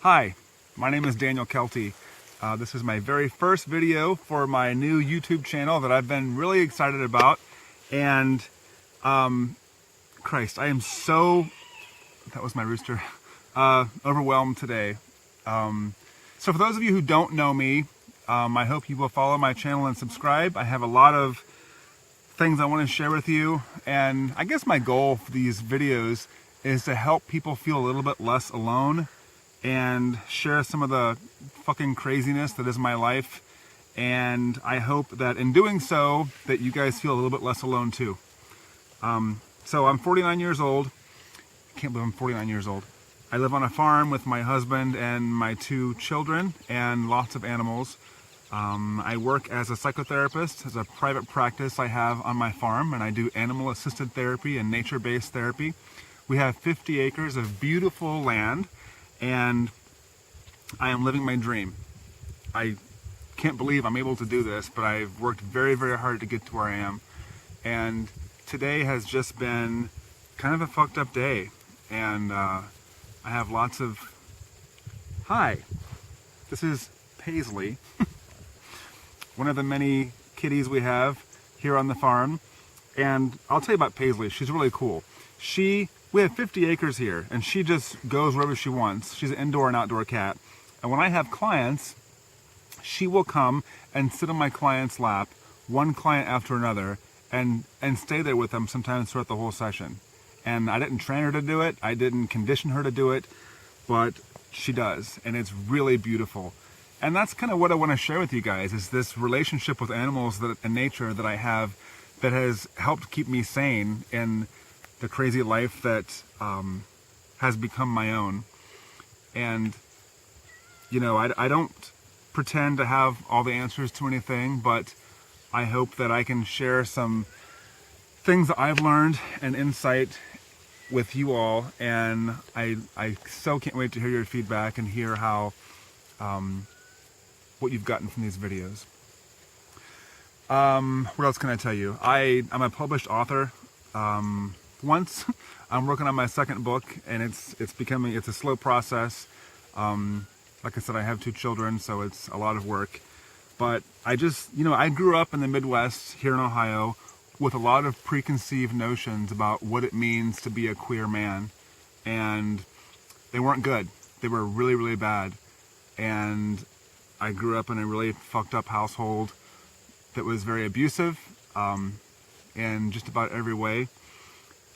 Hi, my name is Daniel Kelty. This is my very first video for my new YouTube channel that I've been really excited about. And, Christ, I am so, that was my rooster, overwhelmed today. So for those of you who don't know me, I hope you will follow my channel and subscribe. I have a lot of things I want to share with you. And I guess my goal for these videos is to help people feel a little bit less alone and share some of the fucking craziness that is my life. And I hope that in doing so, that you guys feel a little bit less alone too. So I'm 49 years old. I can't believe I'm 49 years old. I live on a farm with my husband and my 2 children and lots of animals. I work as a psychotherapist, as a private practice I have on my farm, and I do animal-assisted therapy and nature-based therapy. We have 50 acres of beautiful land, and I am living my dream. I can't believe I'm able to do this, but I've worked very, very hard to get to where I am. And today has just been kind of a fucked up day. And I have lots of... Hi, this is Paisley, one of the many kitties we have here on the farm. And I'll tell you about Paisley. She's really cool. We have 50 acres here, and she just goes wherever she wants. She's an indoor and outdoor cat. And when I have clients, she will come and sit on my client's lap, one client after another, and stay there with them sometimes throughout the whole session. And I didn't train her to do it. I didn't condition her to do it, but she does, and it's really beautiful. And that's kind of what I want to share with you guys, is this relationship with animals and nature that I have that has helped keep me sane in the crazy life that has become my own. And, you know, I don't pretend to have all the answers to anything, but I hope that I can share some things that I've learned and insight with you all. And I so can't wait to hear your feedback and hear how, what you've gotten from these videos. What else can I tell you? I'm a published author. Once. I'm working on my second book, and it's a slow process. Like I said, I have 2 children, so it's a lot of work. But I grew up in the Midwest here in Ohio with a lot of preconceived notions about what it means to be a queer man. And they weren't good. They were really, really bad. And I grew up in a really fucked up household that was very abusive in just about every way.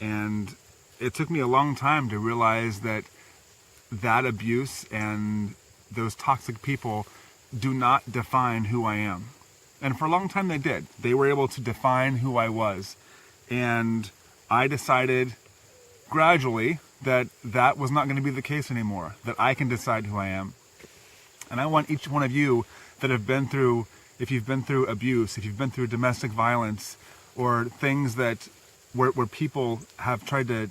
And it took me a long time to realize that abuse and those toxic people do not define who I am. And for a long time they did. They were able to define who I was. And I decided gradually that that was not going to be the case anymore, that I can decide who I am. And I want each one of you that have been through, if you've been through abuse, if you've been through domestic violence, or things that where people have tried to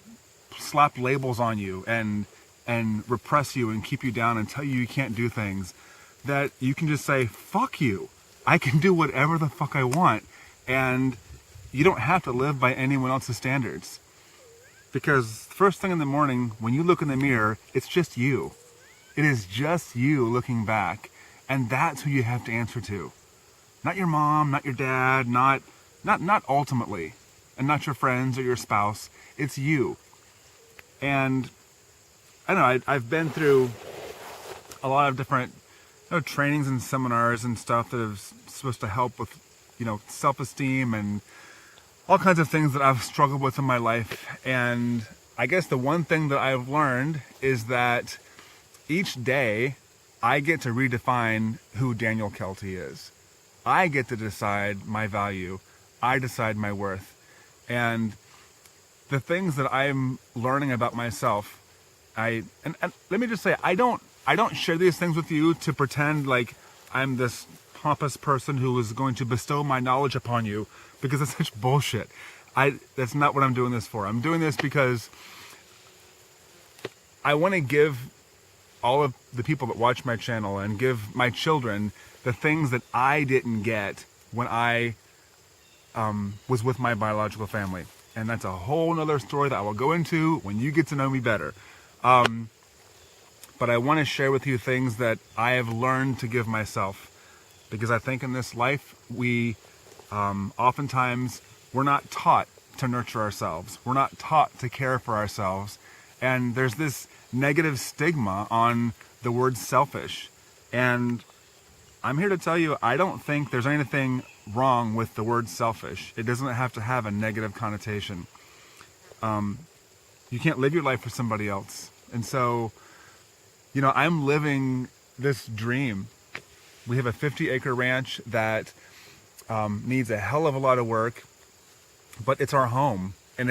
slap labels on you and repress you and keep you down and tell you you can't do things, that you can just say, fuck you. I can do whatever the fuck I want. And you don't have to live by anyone else's standards. Because first thing in the morning, when you look in the mirror, it's just you. It is just you looking back. And that's who you have to answer to. Not your mom, not your dad, not ultimately. And not your friends or your spouse. It's you. And I don't know, I've been through a lot of different trainings and seminars and stuff that are supposed to help with, self-esteem and all kinds of things that I've struggled with in my life. And I guess the one thing that I've learned is that each day I get to redefine who Daniel Kelty is. I get to decide my value. I decide my worth. And the things that I'm learning about myself, and let me just say, I don't share these things with you to pretend like I'm this pompous person who is going to bestow my knowledge upon you, because that's such bullshit. That's not what I'm doing this for. I'm doing this because I want to give all of the people that watch my channel and give my children the things that I didn't get when I was with my biological family. And that's a whole nother story that I will go into when you get to know me better. But but I want to share with you things that I have learned to give myself, because I think in this life we oftentimes we're not taught to nurture ourselves. We're not taught to care for ourselves, and there's this negative stigma on the word selfish. And I'm here to tell you, I don't think there's anything wrong with the word selfish. It doesn't have to have a negative connotation. You can't live your life for somebody else. And so, I'm living this dream. We have a 50-acre ranch that needs a hell of a lot of work, but it's our home. And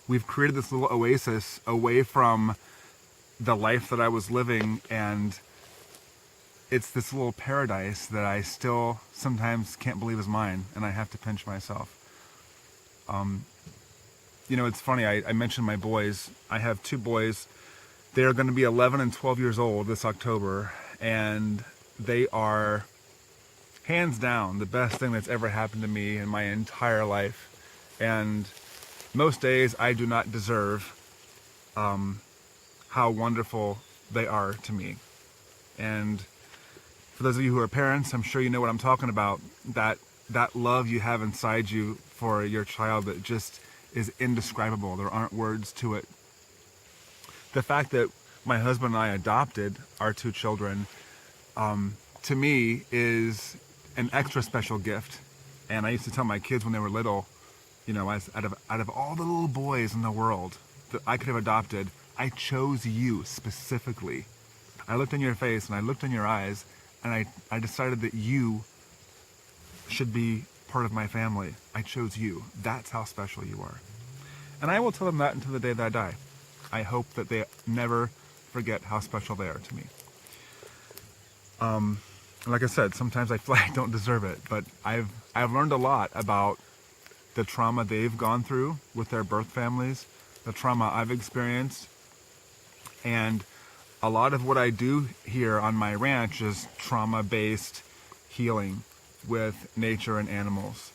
we've created this little oasis away from the life that I was living, and it's this little paradise that I still sometimes can't believe is mine, and I have to pinch myself. It's funny, I mentioned my boys. I have 2 boys. They're going to be 11 and 12 years old this October, and they are, hands down, the best thing that's ever happened to me in my entire life. And most days I do not deserve how wonderful they are to me. And for those of you who are parents, I'm sure you know what I'm talking about. That love you have inside you for your child that just is indescribable. There aren't words to it. The fact that my husband and I adopted our 2 children, to me, is an extra special gift. And I used to tell my kids when they were little, out of all the little boys in the world that I could have adopted, I chose you specifically. I looked in your face and I looked in your eyes, and I decided that you should be part of my family. I chose you. That's how special you are. And I will tell them that until the day that I die. I hope that they never forget how special they are to me. Like I said, sometimes I feel like I don't deserve it, but I've learned a lot about the trauma they've gone through with their birth families, the trauma I've experienced, and a lot of what I do here on my ranch is trauma-based healing with nature and animals.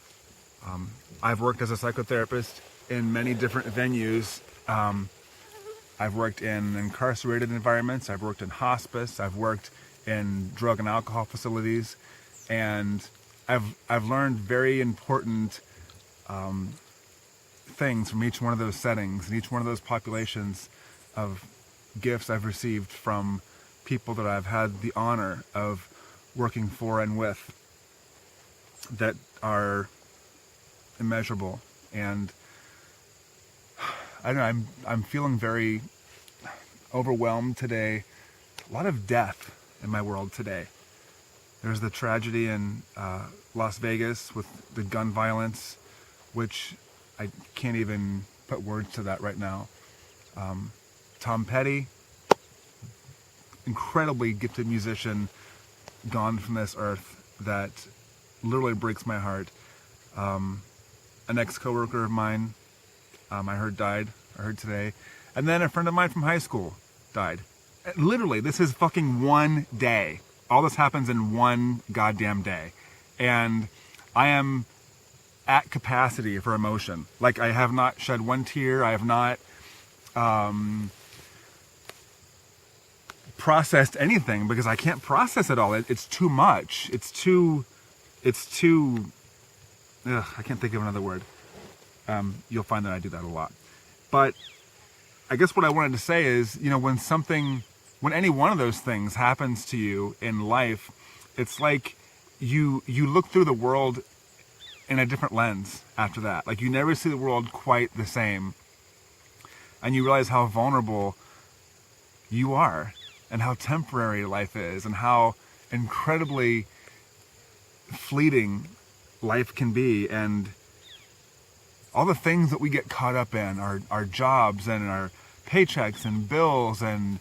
I've worked as a psychotherapist in many different venues. I've worked in incarcerated environments, I've worked in hospice, I've worked in drug and alcohol facilities, and I've learned very important things from each one of those settings and each one of those populations of gifts I've received from people that I've had the honor of working for and with that are immeasurable. And I don't know, I'm feeling very overwhelmed today. A lot of death in my world today. There's the tragedy in Las Vegas with the gun violence, which I can't even put words to that right now. Tom Petty, incredibly gifted musician, gone from this earth, that literally breaks my heart. An ex-coworker of mine, I heard died. I heard today. And then a friend of mine from high school died. Literally, this is fucking one day. All this happens in one goddamn day. And I am at capacity for emotion. Like, I have not shed one tear. I have not processed anything, because I can't process it all. It's too much. It's too I can't think of another word. You'll find that I do that a lot. But I guess what I wanted to say is, when any one of those things happens to you in life, it's like you look through the world in a different lens after that. Like, you never see the world quite the same. And you realize how vulnerable you are, and how temporary life is, and how incredibly fleeting life can be, and all the things that we get caught up in, our jobs and our paychecks and bills and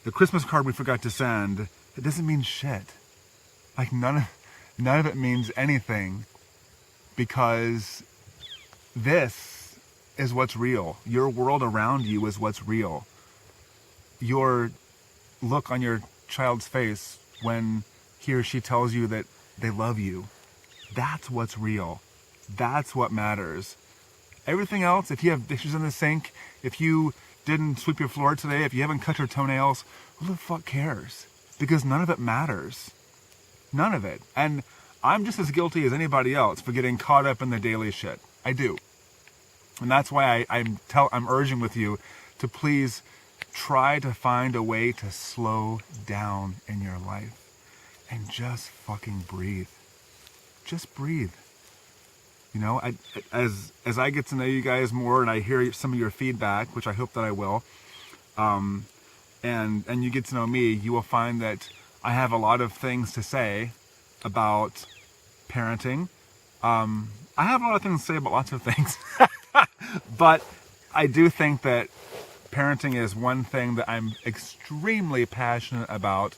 the Christmas card we forgot to send, it doesn't mean shit. Like, none of it means anything, because this is what's real. Your world around you is what's real. Your look on your child's face when he or she tells you that they love you, that's what's real. That's what matters. Everything else, if you have dishes in the sink, if you didn't sweep your floor today, if you haven't cut your toenails, who the fuck cares? Because none of it matters. None of it. And I'm just as guilty as anybody else for getting caught up in the daily shit. I do. And that's why I'm urging with you to please try to find a way to slow down in your life and just fucking breathe. Just breathe. You know, as I get to know you guys more and I hear some of your feedback, which I hope that I will, and you get to know me, you will find that I have a lot of things to say about parenting. I have a lot of things to say about lots of things, but I do think that parenting is one thing that I'm extremely passionate about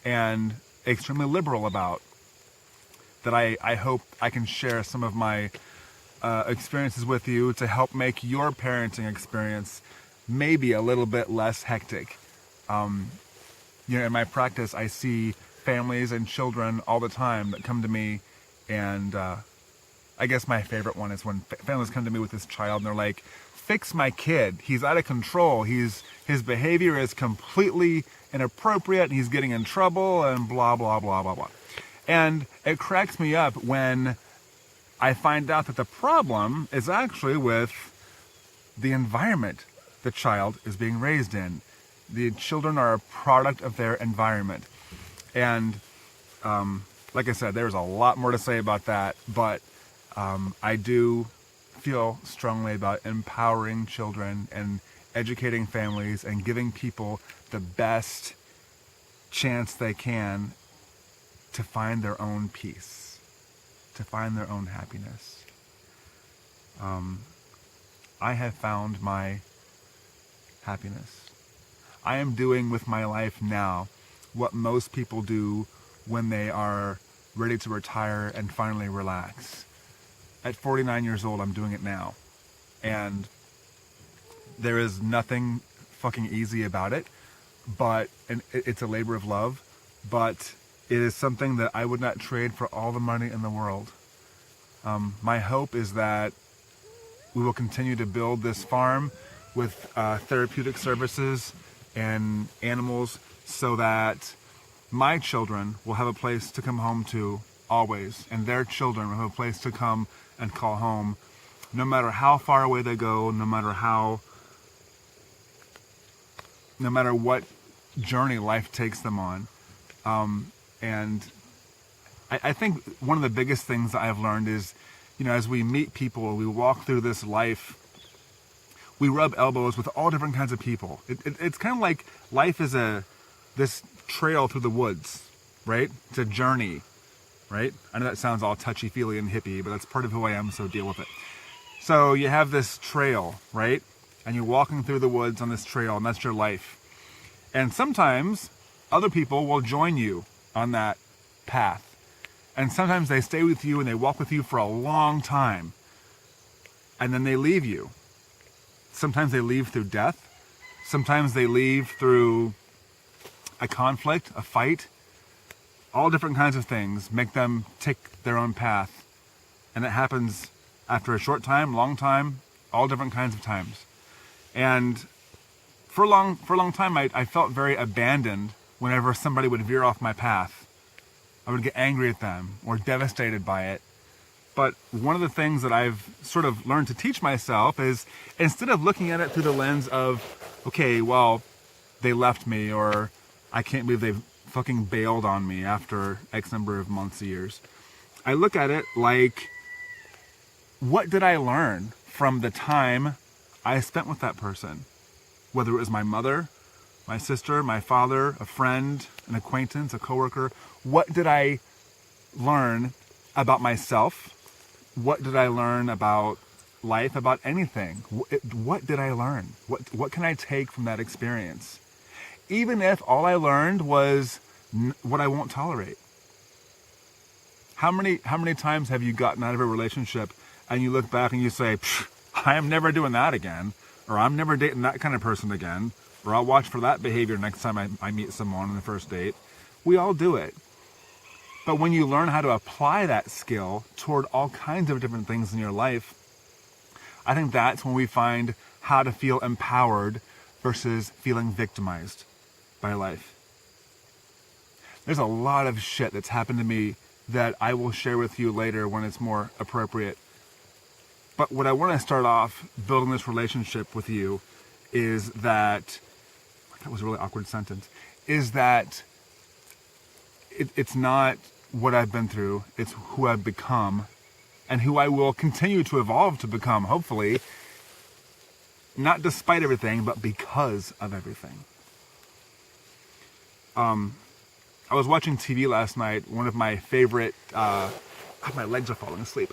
and extremely liberal about, that I hope I can share some of my experiences with you to help make your parenting experience maybe a little bit less hectic. You know, in my practice, I see families and children all the time that come to me, and I guess my favorite one is when families come to me with this child and they're like, fix my kid. He's out of control. His behavior is completely inappropriate. And he's getting in trouble and blah, blah, blah, blah, blah. And it cracks me up when I find out that the problem is actually with the environment the child is being raised in. The children are a product of their environment. And like I said, there's a lot more to say about that, but I do feel strongly about empowering children and educating families and giving people the best chance they can to find their own peace, to find their own happiness. I have found my happiness. I am doing with my life now what most people do when they are ready to retire and finally relax. At 49 years old, I'm doing it now. And there is nothing fucking easy about it, but it's a labor of love, but it is something that I would not trade for all the money in the world. My hope is that we will continue to build this farm with therapeutic services and animals so that my children will have a place to come home to always, and their children will have a place to come and call home, no matter how far away they go, no matter what journey life takes them on. And I think one of the biggest things that I've learned is, you know, as we meet people, we walk through this life, we rub elbows with all different kinds of people. It's kind of like life is this trail through the woods, right? It's a journey, right? I know that sounds all touchy-feely and hippie, but that's part of who I am, so deal with it. So you have this trail, right? And you're walking through the woods on this trail, and that's your life. And sometimes other people will join you on that path. And sometimes they stay with you and they walk with you for a long time. And then they leave you. Sometimes they leave through death. Sometimes they leave through a conflict, a fight. All different kinds of things make them take their own path. And it happens after a short time, long time, all different kinds of times. And for a long time, I felt very abandoned whenever somebody would veer off my path. I would get angry at them or devastated by it. But one of the things that I've sort of learned to teach myself is, instead of looking at it through the lens of, okay, well, they left me, or I can't believe they've fucking bailed on me after X number of months or years, I look at it like, what did I learn from the time I spent with that person? Whether it was my mother, my sister, my father, a friend, an acquaintance, a coworker. What did I learn about myself? What did I learn about life, about anything? What did I learn? What can I take from that experience? Even if all I learned was what I won't tolerate. How many times have you gotten out of a relationship and you look back and you say, I am never doing that again, or I'm never dating that kind of person again, or I'll watch for that behavior next time I meet someone on the first date? We all do it. But when you learn how to apply that skill toward all kinds of different things in your life, I think that's when we find how to feel empowered versus feeling victimized by life. There's a lot of shit that's happened to me that I will share with you later when it's more appropriate. But what I want to start off building this relationship with you is that was a really awkward sentence, is that it's not what I've been through, it's who I've become and who I will continue to evolve to become, hopefully, not despite everything, but because of everything. I was watching TV last night, one of my favorite, my legs are falling asleep.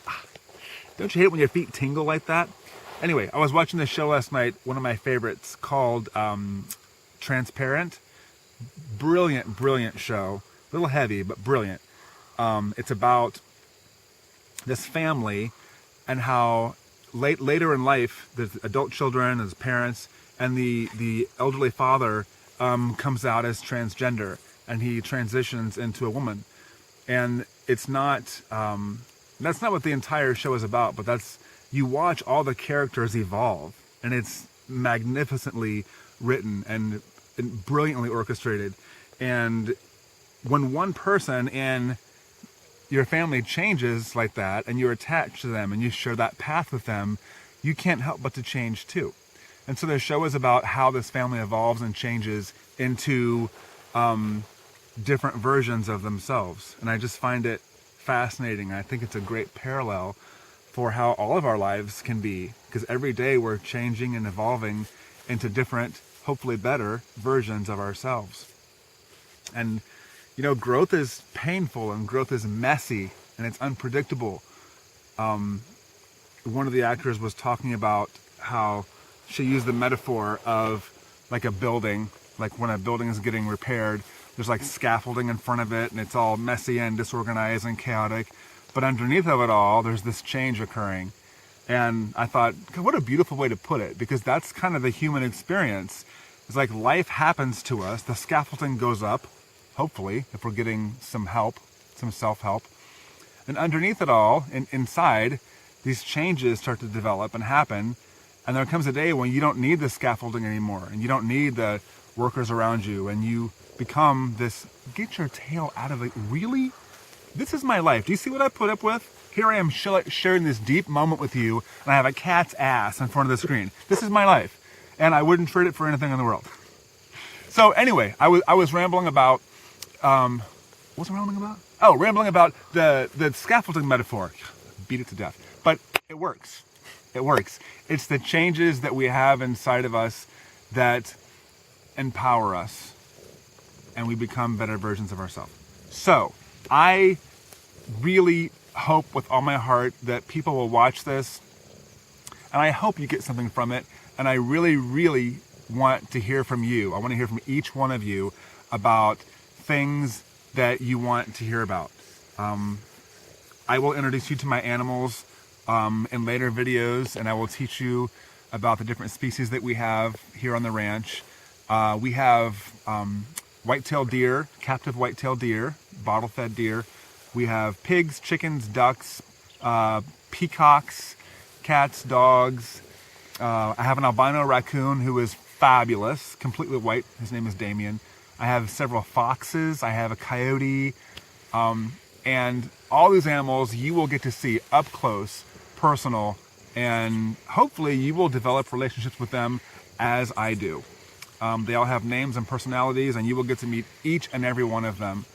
Don't you hate it when your feet tingle like that? Anyway, I was watching this show last night, one of my favorites, called Transparent. Brilliant, brilliant show. A little heavy, but brilliant. It's about this family and how later in life, there's adult children, there's parents, and the elderly father comes out as transgender, and he transitions into a woman. And it's not, that's not what the entire show is about, but you watch all the characters evolve, and it's magnificently written and brilliantly orchestrated. And when one person in your family changes like that, and you're attached to them, and you share that path with them, you can't help but to change too. And so the show is about how this family evolves and changes into different versions of themselves. And I just find it fascinating. I think it's a great parallel for how all of our lives can be, because every day we're changing and evolving into different, hopefully better versions of ourselves. And growth is painful, and growth is messy, and it's unpredictable. One of the actors was talking about how she used the metaphor of like a building, like when a building is getting repaired, there's like scaffolding in front of it, and it's all messy and disorganized and chaotic. But underneath of it all, there's this change occurring. And I thought, God, what a beautiful way to put it, because that's kind of the human experience. It's like life happens to us, the scaffolding goes up, hopefully, if we're getting some help, some self-help. And underneath it all, inside, these changes start to develop and happen. And there comes a day when you don't need the scaffolding anymore, and you don't need the workers around you, and you become this, get your tail out of it, really? This is my life. Do you see what I put up with? Here I am sharing this deep moment with you, and I have a cat's ass in front of the screen. This is my life, and I wouldn't trade it for anything in the world. So anyway, I was rambling about, what was I rambling about? Oh, rambling about the scaffolding metaphor. Beat it to death. But it works. It works. It's the changes that we have inside of us that empower us, and we become better versions of ourselves. So I really hope with all my heart that people will watch this, and I hope you get something from it. And I really, really want to hear from you. I want to hear from each one of you about things that you want to hear about. I will introduce you to my animals in later videos, and I will teach you about the different species that we have here on the ranch. We have white-tailed deer, captive white-tailed deer, bottle-fed deer. We have pigs, chickens, ducks, peacocks, cats, dogs. I have an albino raccoon who is fabulous, completely white. His name is Damien. I have several foxes. I have a coyote. And all these animals you will get to see up close, personal, and hopefully you will develop relationships with them as I do. They all have names and personalities, and you will get to meet each and every one of them.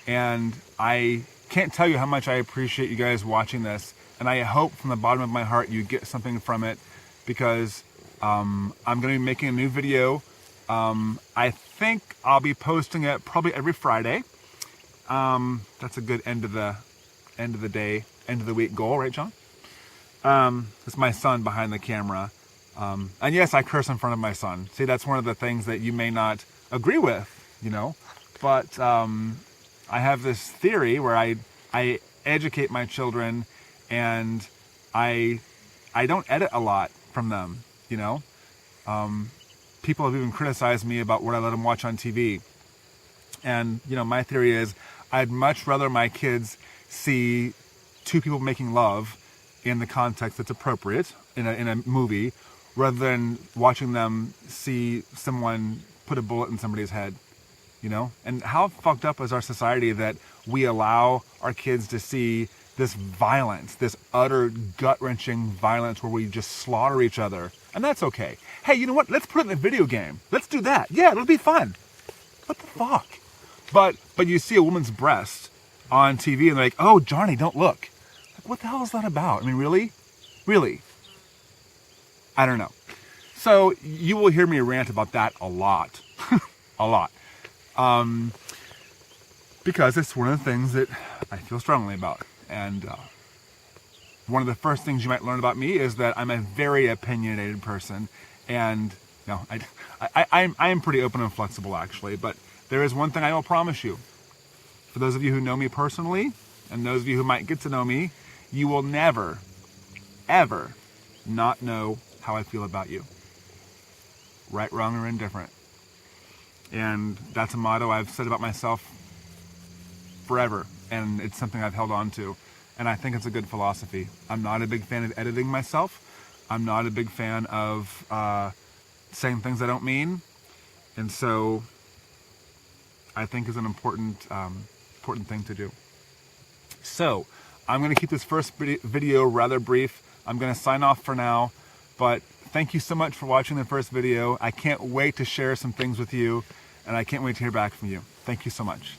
And I can't tell you how much I appreciate you guys watching this, and I hope from the bottom of my heart you get something from it, because I'm going to be making a new video. I think I'll be posting it probably every Friday. That's a good end of the day, end of the week goal, right, John? It's my son behind the camera. And yes, I curse in front of my son. See, that's one of the things that you may not agree with, but I have this theory where I educate my children, and I don't edit a lot from them, People have even criticized me about what I let them watch on TV. And, my theory is I'd much rather my kids see two people making love in the context that's appropriate in a movie, rather than watching them see someone put a bullet in somebody's head, you know? And how fucked up is our society that we allow our kids to see this violence, this utter gut-wrenching violence where we just slaughter each other. And that's okay. Hey, you know what? Let's put it in a video game. Let's do that. Yeah, it'll be fun. What the fuck? But you see a woman's breast on TV and they're like, oh, Johnny, don't look. Like, what the hell is that about? I mean, really? Really? I don't know. So you will hear me rant about that a lot. A lot. Because it's one of the things that I feel strongly about. And one of the first things you might learn about me is that I'm a very opinionated person. And no, I am pretty open and flexible, actually. But there is one thing I will promise you. For those of you who know me personally, and those of you who might get to know me, you will never, ever not know how I feel about you. Right, wrong, or indifferent. And that's a motto I've said about myself forever, and it's something I've held on to, and I think it's a good philosophy. I'm not a big fan of editing myself. I'm not a big fan of saying things I don't mean, and so I think is an important thing to do. So I'm going to keep this first video rather brief. I'm going to sign off for now, but thank you so much for watching the first video. I can't wait to share some things with you, and I can't wait to hear back from you. Thank you so much.